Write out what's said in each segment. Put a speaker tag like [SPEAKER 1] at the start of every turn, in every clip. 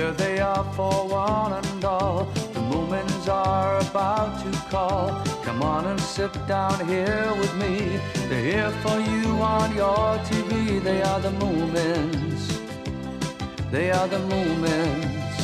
[SPEAKER 1] Here they are for one and all. The Moomins are about to call. Come on and sit down here with me. They're here for you on your TV. They are the Moomins. They are the Moomins.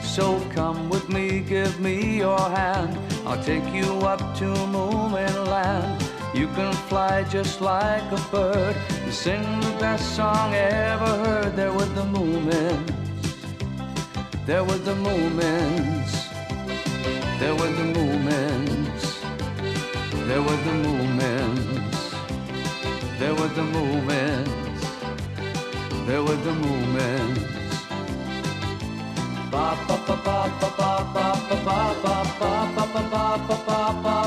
[SPEAKER 1] So come with me, give me your hand. I'll take you up to Moomin Land. You can fly just like a bird and sing the best song ever heard. They're with the Moomins. They're with the Moomins. They're with the Moomins. They're with the Moomins. They're with the Moomins. They're with the Moomins. Ba ba ba ba ba ba ba ba ba ba ba ba ba ba ba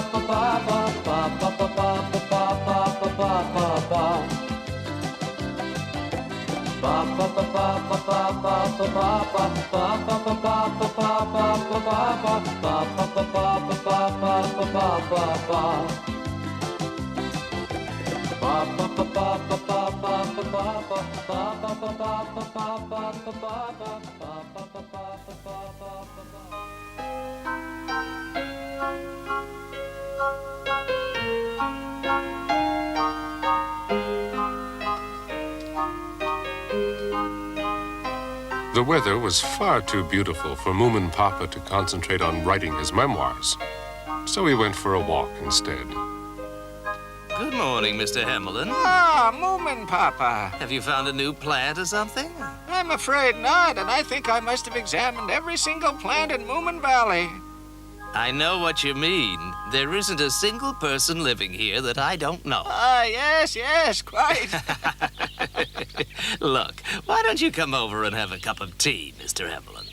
[SPEAKER 2] The weather was far too beautiful for Moomin Papa to concentrate on writing his memoirs, so he went for a walk instead.
[SPEAKER 3] Good morning, Mr. Hamelin.
[SPEAKER 4] Ah, Moomin Papa.
[SPEAKER 3] Have you found a new plant or something?
[SPEAKER 4] I'm afraid not, and I think I must have examined every single plant in Moomin Valley.
[SPEAKER 3] I know what you mean. There isn't a single person living here that I don't know.
[SPEAKER 4] Ah, yes, quite.
[SPEAKER 3] Look, why don't you come over and have a cup of tea, Mr. Hamelin?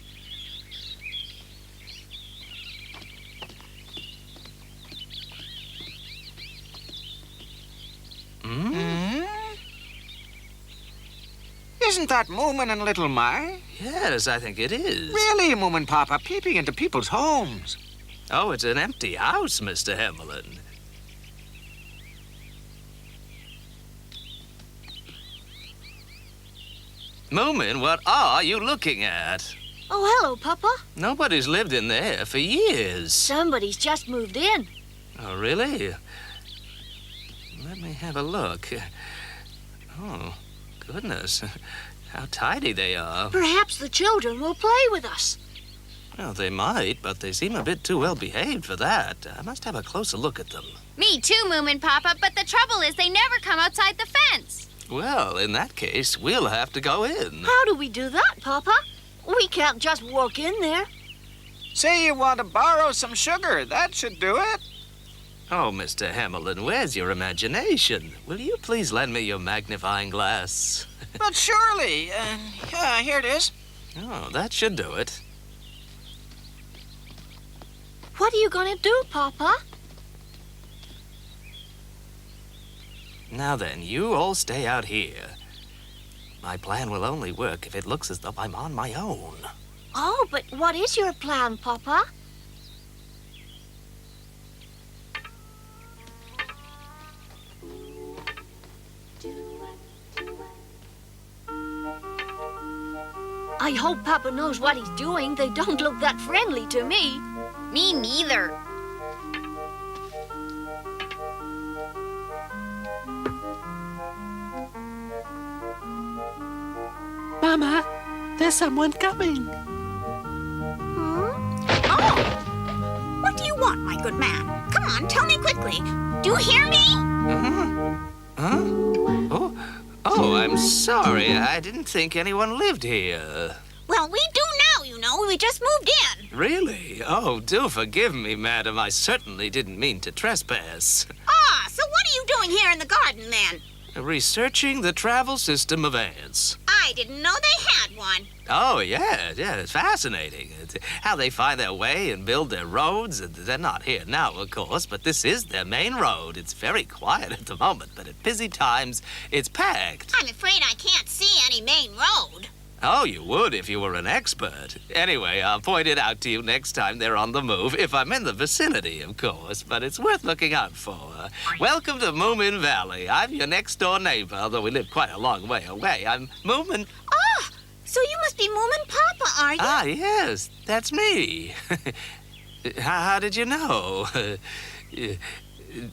[SPEAKER 4] Isn't that Moomin and Little Mai?
[SPEAKER 3] Yes, I think it is.
[SPEAKER 4] Really, Moomin Papa, peeping into people's homes.
[SPEAKER 3] Oh, it's an empty house, Mr. Hamelin. Moomin, what are you looking at?
[SPEAKER 5] Oh, hello, Papa.
[SPEAKER 3] Nobody's lived in there for years.
[SPEAKER 5] Somebody's just moved in.
[SPEAKER 3] Oh, really? Let me have a look. Oh, goodness. How tidy they are.
[SPEAKER 5] Perhaps the children will play with us.
[SPEAKER 3] Well, they might, but they seem a bit too well behaved for that. I must have a closer look at them.
[SPEAKER 6] Me too, Moomin Papa, but the trouble is they never come outside the fence.
[SPEAKER 3] Well, in that case, we'll have to go in.
[SPEAKER 5] How do we do that, Papa? We can't just walk in there.
[SPEAKER 4] Say you want to borrow some sugar. That should do it.
[SPEAKER 3] Oh, Mr. Hamelin, where's your imagination? Will you please lend me your magnifying glass?
[SPEAKER 4] But surely. Here it is.
[SPEAKER 3] Oh, that should do it.
[SPEAKER 5] What are you going to do, Papa?
[SPEAKER 3] Now then, you all stay out here. My plan will only work if it looks as though I'm on my own.
[SPEAKER 5] Oh, but what is your plan, Papa? I hope Papa knows what he's doing. They don't look that friendly to me.
[SPEAKER 6] Me neither.
[SPEAKER 7] Mama, there's someone coming.
[SPEAKER 8] Oh! What do you want, my good man? Come on, tell me quickly. Do you hear me?
[SPEAKER 3] Oh, I'm sorry. I didn't think anyone lived here.
[SPEAKER 8] Well, we do now, you know. We just moved in.
[SPEAKER 3] Really? Oh, do forgive me, madam. I certainly didn't mean to trespass.
[SPEAKER 8] Ah, so what are you doing here in the garden, then?
[SPEAKER 3] Researching the travel system of ants.
[SPEAKER 8] I didn't know they had one.
[SPEAKER 3] Oh, yeah, it's fascinating. It's how they find their way and build their roads. They're not here now, of course, but this is their main road. It's very quiet at the moment, but at busy times, it's packed.
[SPEAKER 8] I'm afraid I can't see any main road.
[SPEAKER 3] Oh, you would if you were an expert. Anyway, I'll point it out to you next time they're on the move, if I'm in the vicinity, of course, but it's worth looking out for. Welcome to Moomin Valley. I'm your next-door neighbor, although we live quite a long way away. I'm Moomin...
[SPEAKER 8] Ah, So you must be Moomin Papa, are you?
[SPEAKER 3] Ah, yes, that's me. How did you know?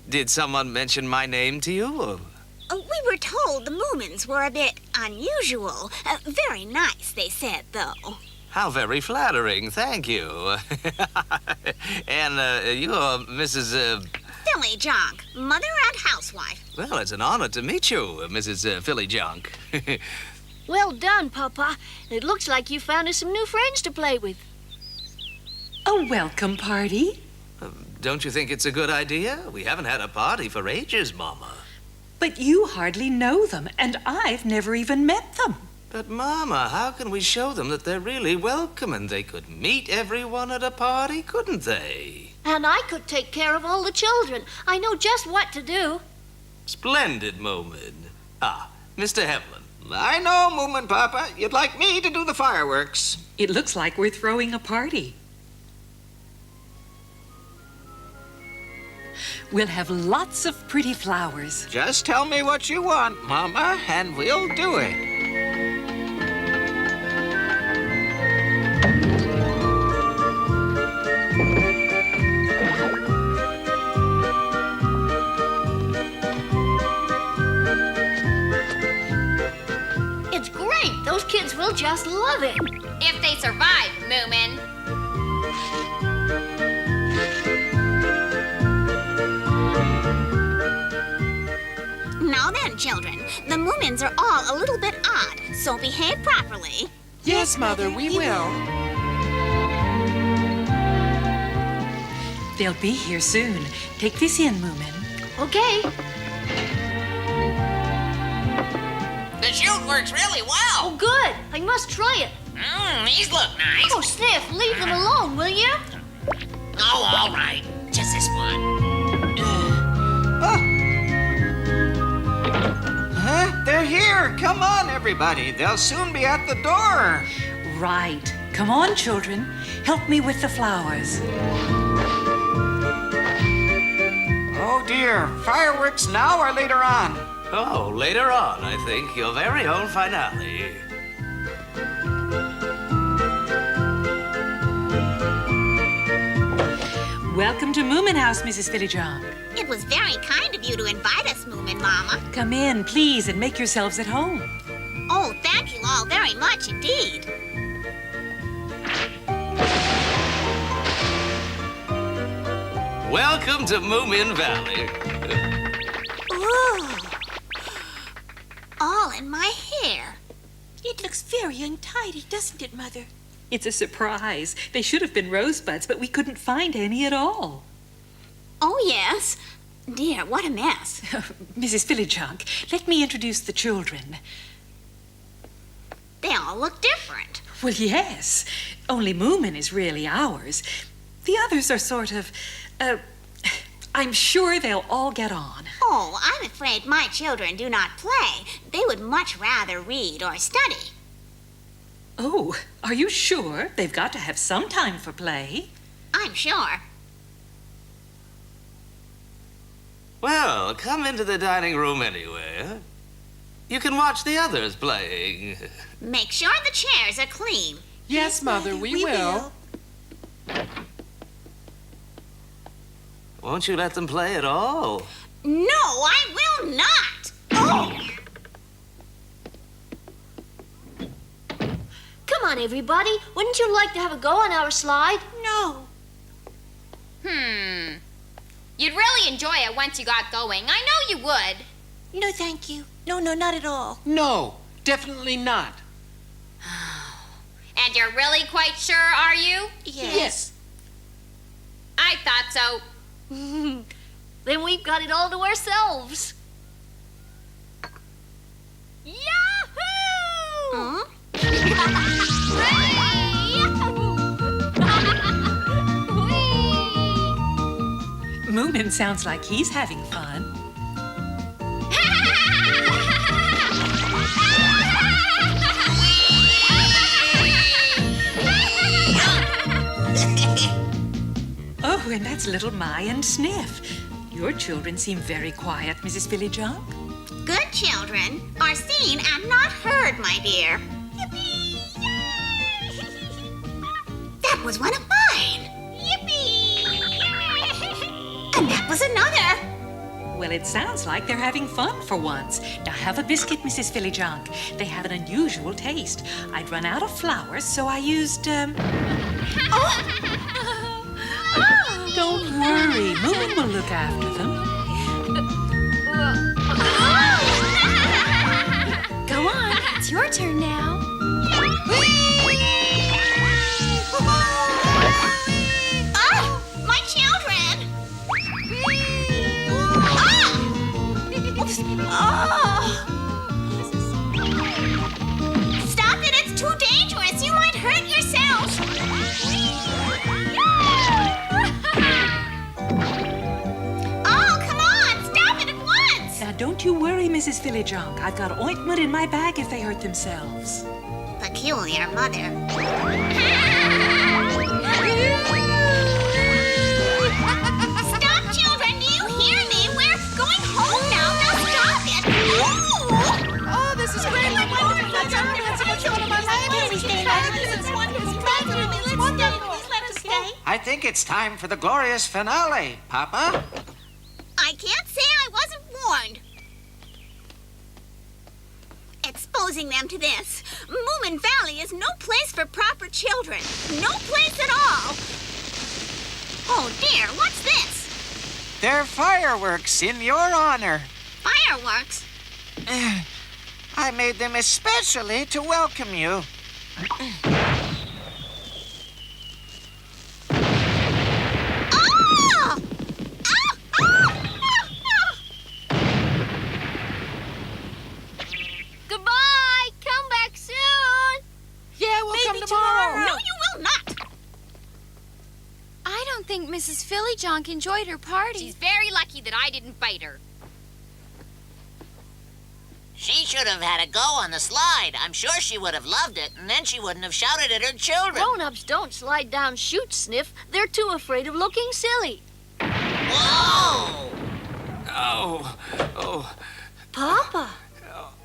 [SPEAKER 3] Did someone mention my name to you?
[SPEAKER 8] We were told the Moomins were a bit unusual. Very nice, they said, though.
[SPEAKER 3] How very flattering, thank you. And you're Mrs.
[SPEAKER 8] Fillyjonk, mother and housewife.
[SPEAKER 3] Well, it's an honor to meet you, Mrs. Fillyjonk.
[SPEAKER 5] Well done, Papa. It looks like you found us some new friends to play with.
[SPEAKER 7] A welcome party?
[SPEAKER 3] Don't you think it's a good idea? We haven't had a party for ages, Mama.
[SPEAKER 7] But you hardly know them, and I've never even met them.
[SPEAKER 3] But, Mama, how can we show them that they're really welcome and they could meet everyone at a party, couldn't they?
[SPEAKER 5] And I could take care of all the children. I know just what to do.
[SPEAKER 3] Splendid, Moomin. Ah, Mr. Hevlin.
[SPEAKER 4] I know, Moomin Papa. You'd like me to do the fireworks.
[SPEAKER 7] It looks like we're throwing a party. We'll have lots of pretty flowers.
[SPEAKER 4] Just tell me what you want, Mama, and we'll do it.
[SPEAKER 5] It's great. Those kids will just love it.
[SPEAKER 6] If they survive, Moomin.
[SPEAKER 8] Now then, children, the Moomins are all a little bit odd, so behave properly.
[SPEAKER 7] Yes, Mother, we will. They'll be here soon. Take this in, Moomin.
[SPEAKER 5] Okay.
[SPEAKER 9] The chute works really well.
[SPEAKER 5] Oh, good. I must try it.
[SPEAKER 9] These look nice.
[SPEAKER 5] Oh, Sniff, leave them alone, will you?
[SPEAKER 9] Oh, all right. Just this one.
[SPEAKER 4] Huh? They're here. Come on, everybody. They'll soon be at the door.
[SPEAKER 7] Right. Come on, children. Help me with the flowers.
[SPEAKER 4] Oh, dear. Fireworks now or later on?
[SPEAKER 3] Oh, later on, I think. Your very own finale.
[SPEAKER 7] Welcome to Moomin House, Mrs. Fillyjonk.
[SPEAKER 8] It was very kind of you to invite us, Moomin Mama.
[SPEAKER 7] Come in, please, and make yourselves at home.
[SPEAKER 8] Oh, thank you all very much indeed.
[SPEAKER 3] Welcome to Moomin Valley.
[SPEAKER 8] Ooh. All in my hair.
[SPEAKER 7] It looks very untidy, doesn't it, Mother? It's a surprise. They should have been rosebuds, but we couldn't find any at all.
[SPEAKER 8] Oh, yes. Dear, what a mess.
[SPEAKER 7] Mrs. Fillyjonk, let me introduce the children.
[SPEAKER 8] They all look different.
[SPEAKER 7] Well, yes. Only Moomin is really ours. The others are sort of, I'm sure they'll all get on.
[SPEAKER 8] Oh, I'm afraid my children do not play. They would much rather read or study.
[SPEAKER 7] Oh, are you sure? They've got to have some time for play.
[SPEAKER 8] I'm sure.
[SPEAKER 3] Well, come into the dining room anyway. You can watch the others playing.
[SPEAKER 8] Make sure the chairs are clean.
[SPEAKER 7] Yes, Mother, we will.
[SPEAKER 3] Won't you let them play at all?
[SPEAKER 8] No, I will not. Oh!
[SPEAKER 5] Come on, everybody. Wouldn't you like to have a go on our slide?
[SPEAKER 8] No.
[SPEAKER 6] You'd really enjoy it once you got going. I know you would.
[SPEAKER 8] No, thank you. No, not at all.
[SPEAKER 7] No, definitely not.
[SPEAKER 6] And you're really quite sure, are you?
[SPEAKER 8] Yes.
[SPEAKER 6] I thought so.
[SPEAKER 5] Then we've got it all to ourselves. Yahoo!
[SPEAKER 7] Moomin sounds like he's having fun. Oh, and that's little Mai and Sniff. Your children seem very quiet, Mrs. Fillyjonk.
[SPEAKER 8] Good children are seen and not heard, my dear. Yippee! That was one of mine.
[SPEAKER 6] Yippee!
[SPEAKER 8] And that was another.
[SPEAKER 7] Well, it sounds like they're having fun for once. Now have a biscuit, Mrs. Fillyjonk. They have an unusual taste. I'd run out of flour, so I used, Don't worry. Moomin will look after them.
[SPEAKER 5] Go on, it's your turn now.
[SPEAKER 8] My children! Stop it, it's too dangerous. You might hurt yourself. Oh, come on, stop it at once.
[SPEAKER 7] Now don't you worry, Mrs. Fillyjonk. I've got ointment in my bag if they hurt themselves.
[SPEAKER 8] Peculiar mother. Stop, children! Do you hear me? We're going home now. Now stop it!
[SPEAKER 6] Oh, this is great. Like wonderful. That's our children.
[SPEAKER 4] I think it's time for the glorious finale, Papa.
[SPEAKER 8] I can't say I wasn't warned. Exposing them to this. Moomin Valley is no place for proper children. No place at all. Oh dear, what's this?
[SPEAKER 4] They're fireworks in your honor.
[SPEAKER 8] Fireworks?
[SPEAKER 4] I made them especially to welcome you.
[SPEAKER 8] Oh!
[SPEAKER 5] Goodbye. Come back soon.
[SPEAKER 6] Yeah, we'll come tomorrow.
[SPEAKER 8] No, you will not.
[SPEAKER 5] I don't think Mrs. Fillyjonk enjoyed her party.
[SPEAKER 6] She's very lucky that I didn't bite her.
[SPEAKER 9] She should have had a go on the slide. I'm sure she would have loved it, and then she wouldn't have shouted at her children.
[SPEAKER 5] Grown-ups don't slide down chutes, Sniff. They're too afraid of looking silly.
[SPEAKER 9] Whoa!
[SPEAKER 3] Oh,
[SPEAKER 5] Papa.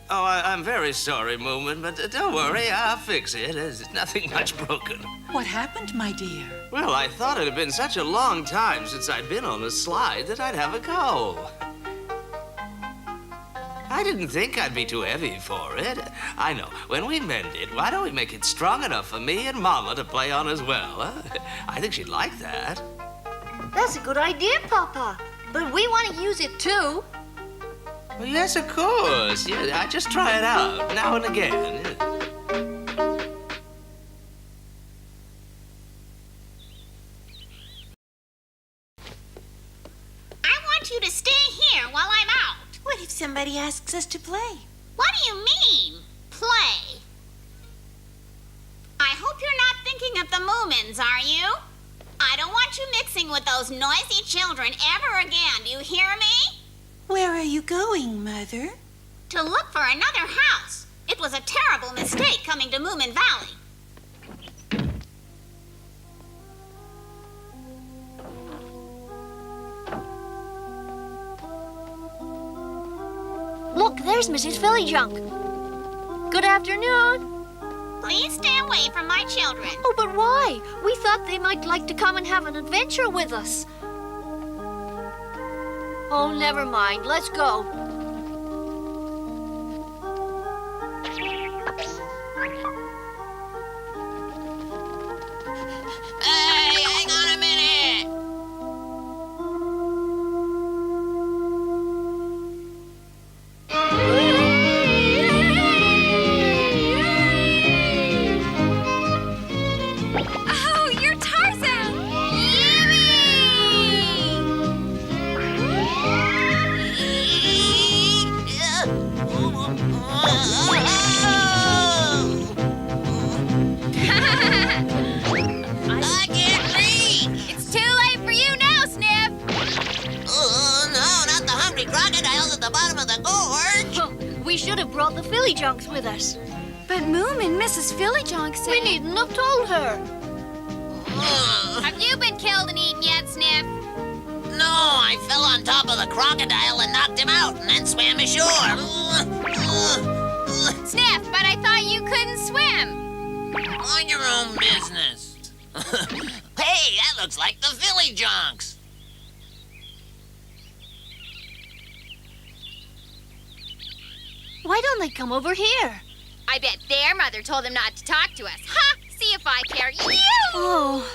[SPEAKER 3] I'm very sorry, Moomin, but don't worry, I'll fix it. There's nothing much broken.
[SPEAKER 7] What happened, my dear?
[SPEAKER 3] Well, I thought it had been such a long time since I'd been on a slide that I'd have a go. I didn't think I'd be too heavy for it. I know. When we mend it, why don't we make it strong enough for me and Mama to play on as well, huh? I think she'd like that.
[SPEAKER 5] That's a good idea, Papa. But we want to use it, too.
[SPEAKER 3] Well, yes, of course. Yeah, I just try it out now and again.
[SPEAKER 8] I want you to stay here while I'm out.
[SPEAKER 10] What if somebody asks us to play?
[SPEAKER 8] What do you mean, play? I hope you're not thinking of the Moomins, are you? I don't want you mixing with those noisy children ever again, do you hear me?
[SPEAKER 10] Where are you going, Mother?
[SPEAKER 8] To look for another house. It was a terrible mistake coming to Moomin Valley.
[SPEAKER 5] Look, there's Mrs. Fillyjonk. Good afternoon.
[SPEAKER 8] Please stay away from my children.
[SPEAKER 5] Oh, but why? We thought they might like to come and have an adventure with us. Oh, never mind. Let's go.
[SPEAKER 9] Hey, hang on a minute!
[SPEAKER 6] Oh, you're Tarzan!
[SPEAKER 9] I can't breathe!
[SPEAKER 6] It's too late for you now, Sniff!
[SPEAKER 9] Oh, no, not the hungry crocodiles at the bottom of the gorge!
[SPEAKER 5] We should have brought the Fillyjonks with us.
[SPEAKER 6] But Moomin, Mrs. Fillyjonk said...
[SPEAKER 5] We needn't have told her.
[SPEAKER 6] Have you been killed and eaten yet, Sniff?
[SPEAKER 9] No, I fell on top of the crocodile and knocked him out and then swam ashore.
[SPEAKER 6] Sniff, but I thought you couldn't swim.
[SPEAKER 9] Mind your own business. Hey, that looks like the Fillyjonks.
[SPEAKER 5] Why don't they come over here?
[SPEAKER 6] I bet their mother told them not to talk to us. Ha! See if I care. You!
[SPEAKER 5] Oh.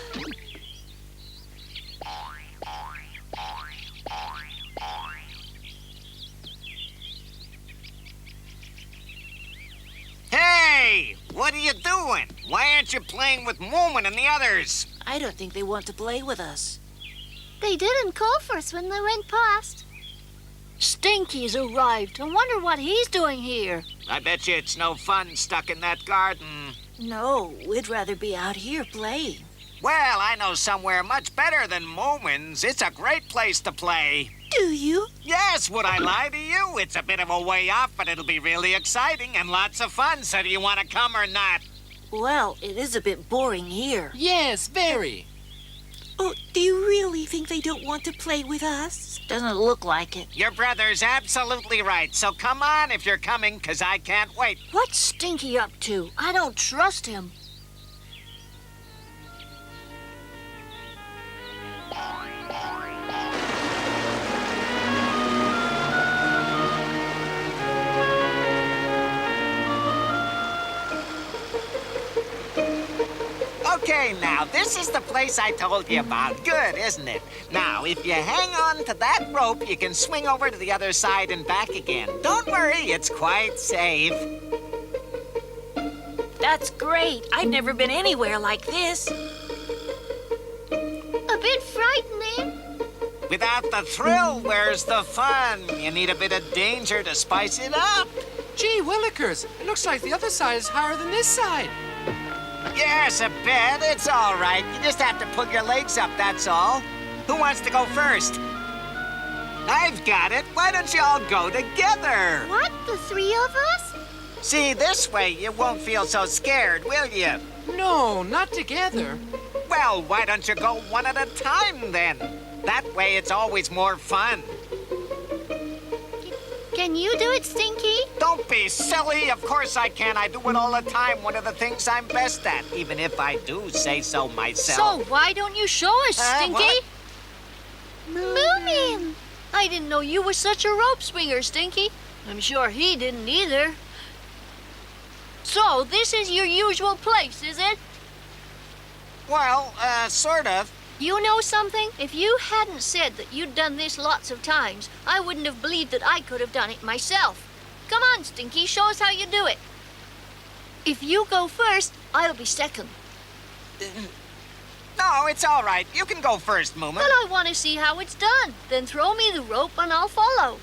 [SPEAKER 4] Hey! What are you doing? Why aren't you playing with Moomin and the others?
[SPEAKER 10] I don't think they want to play with us.
[SPEAKER 5] They didn't call for us when they went past. Stinky's arrived. I wonder what he's doing here.
[SPEAKER 4] I bet you it's no fun stuck in that garden.
[SPEAKER 10] No, we'd rather be out here playing.
[SPEAKER 4] Well, I know somewhere much better than Moomins. It's a great place to play.
[SPEAKER 10] Do you?
[SPEAKER 4] Yes, would I lie to you? It's a bit of a way off, but it'll be really exciting and lots of fun. So do you want to come or not?
[SPEAKER 10] Well, it is a bit boring here.
[SPEAKER 11] Yes, very.
[SPEAKER 10] Oh, do you really think they don't want to play with us? Doesn't look like it.
[SPEAKER 4] Your brother's absolutely right. So come on if you're coming, 'cause I can't wait.
[SPEAKER 5] What's Stinky up to? I don't trust him.
[SPEAKER 4] Okay, now, this is the place I told you about. Good, isn't it? Now, if you hang on to that rope, you can swing over to the other side and back again. Don't worry, it's quite safe.
[SPEAKER 10] That's great. I've never been anywhere like this.
[SPEAKER 5] A bit frightening.
[SPEAKER 4] Without the thrill, where's the fun? You need a bit of danger to spice it up.
[SPEAKER 11] Gee willikers, it looks like the other side is higher than this side.
[SPEAKER 4] Yes, a bit. It's all right. You just have to put your legs up, that's all. Who wants to go first? I've got it. Why don't you all go together?
[SPEAKER 5] What, the three of us?
[SPEAKER 4] See, this way you won't feel so scared, will you?
[SPEAKER 11] No, not together.
[SPEAKER 4] Well, why don't you go one at a time, then? That way it's always more fun.
[SPEAKER 5] Can you do it, Stinky?
[SPEAKER 4] Don't be silly. Of course I can. I do it all the time. One of the things I'm best at, even if I do say so myself.
[SPEAKER 5] So why don't you show us, Stinky?
[SPEAKER 4] What?
[SPEAKER 5] Moomin! I didn't know you were such a rope swinger, Stinky. I'm sure he didn't either. So, this is your usual place, is it?
[SPEAKER 4] Well, sort of.
[SPEAKER 5] You know something? If you hadn't said that you'd done this lots of times, I wouldn't have believed that I could have done it myself. Come on, Stinky, show us how you do it. If you go first, I'll be second.
[SPEAKER 4] No, it's all right. You can go first, Moomin.
[SPEAKER 5] But I want to see how it's done. Then throw me the rope and I'll follow.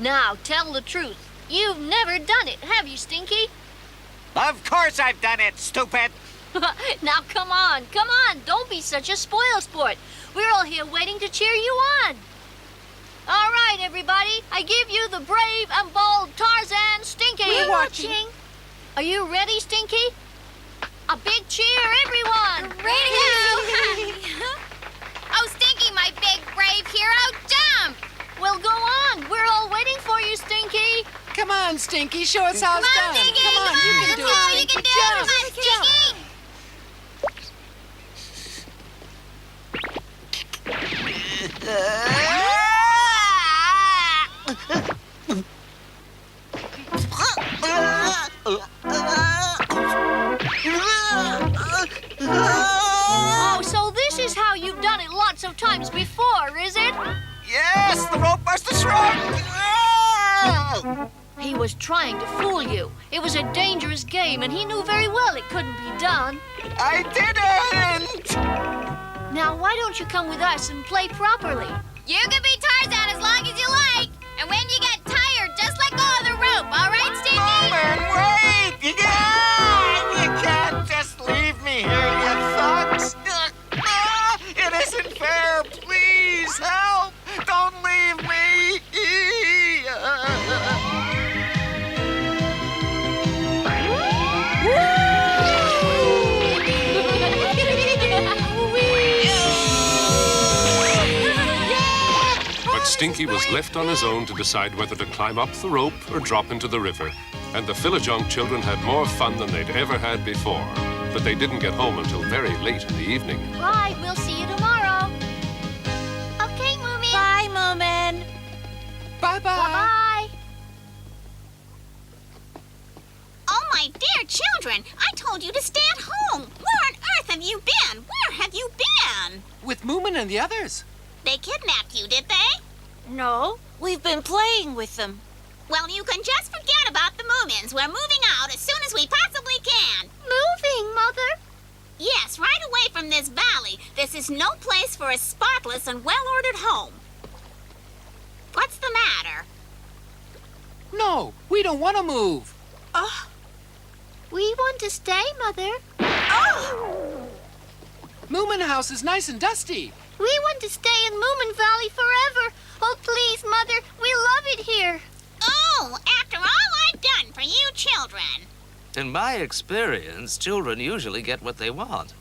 [SPEAKER 5] Now, tell the truth. You've never done it, have you, Stinky?
[SPEAKER 4] Of course I've done it, stupid.
[SPEAKER 5] Now, come on. Don't be such a spoilsport. We're all here waiting to cheer you on. All right, everybody. I give you the brave and bold Tarzan Stinky.
[SPEAKER 10] We're watching.
[SPEAKER 5] Are you ready, Stinky? A big cheer, everyone.
[SPEAKER 6] Ready to Oh, Stinky, my big brave hero, jump!
[SPEAKER 5] Well, go on. We're all waiting for you, Stinky.
[SPEAKER 11] Come on, Stinky, show us how it's
[SPEAKER 6] Come on,
[SPEAKER 11] done.
[SPEAKER 6] Stinky!
[SPEAKER 11] Come on, you can do it,
[SPEAKER 6] You
[SPEAKER 11] Stinky.
[SPEAKER 6] can do it! Come on, Stinky!
[SPEAKER 5] Oh, so this is how you've done it lots of times before, is it?
[SPEAKER 4] Yes, the rope must have shrunk.
[SPEAKER 5] He was trying to fool you. It was a dangerous game, and he knew very well it couldn't be done.
[SPEAKER 4] I didn't.
[SPEAKER 5] Now, why don't you come with us and play properly?
[SPEAKER 6] You can be Tarzan as long as you like. And when you get tired, just let go of the rope, all right, Stinky?
[SPEAKER 4] Moomin, wait! You can't just leave me here, you thugs. It isn't fair. Please help. Don't leave me.
[SPEAKER 2] But Stinky was left on his own to decide whether to climb up the rope or drop into the river. And the Fillyjonk children had more fun than they'd ever had before. but they didn't get home until very late in the evening.
[SPEAKER 5] Right, we'll see you tomorrow. Okay, Moomin.
[SPEAKER 10] Bye, Moomin.
[SPEAKER 11] Bye-bye.
[SPEAKER 5] Bye-bye.
[SPEAKER 8] Oh, my dear children, I told you to stay at home. Where on earth have you been? Where have you been?
[SPEAKER 11] With Moomin and the others.
[SPEAKER 8] They kidnapped you, did they?
[SPEAKER 10] No, we've been playing with them.
[SPEAKER 8] Well, you can just forget about the Moomins. We're moving out as soon as we possibly can.
[SPEAKER 5] Moving, Mother?
[SPEAKER 8] Yes, right away from this valley. This is no place for a spotless and well-ordered home. What's the matter?
[SPEAKER 11] No, we don't want to move.
[SPEAKER 5] We want to stay, Mother.
[SPEAKER 11] Moomin house is nice and dusty.
[SPEAKER 5] We want to stay in Moomin Valley forever. Oh, please, Mother. We love it here.
[SPEAKER 8] Oh, after all I've done for you children.
[SPEAKER 3] In my experience, children usually get what they want.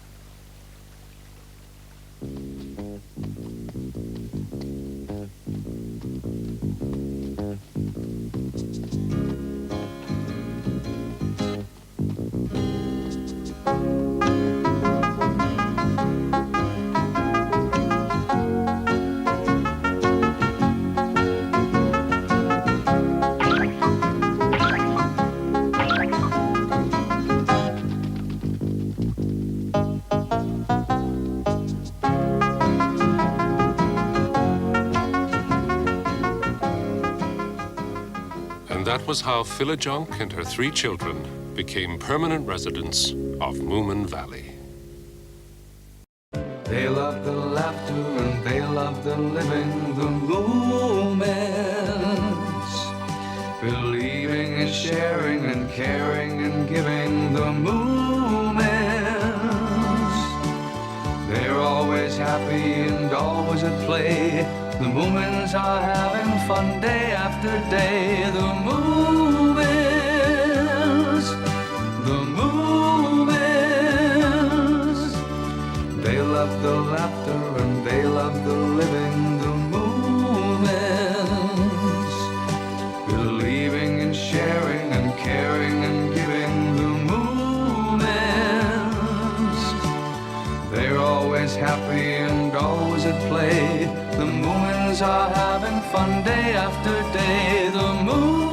[SPEAKER 2] That was how Fillyjonk and her 3 children became permanent residents of Moomin Valley.
[SPEAKER 1] They love the laughter and they love the living, the Moomins. Believing and sharing and caring and giving, the Moomins. They're always happy and always at play. The Moomins are having fun day after day. The Moomins, the Moomins. They love the laughter and they love the living. The Moomins, believing and sharing and caring and giving. The Moomins, they're always happy and always at play. The Moomins are having fun day after day. The Moomins.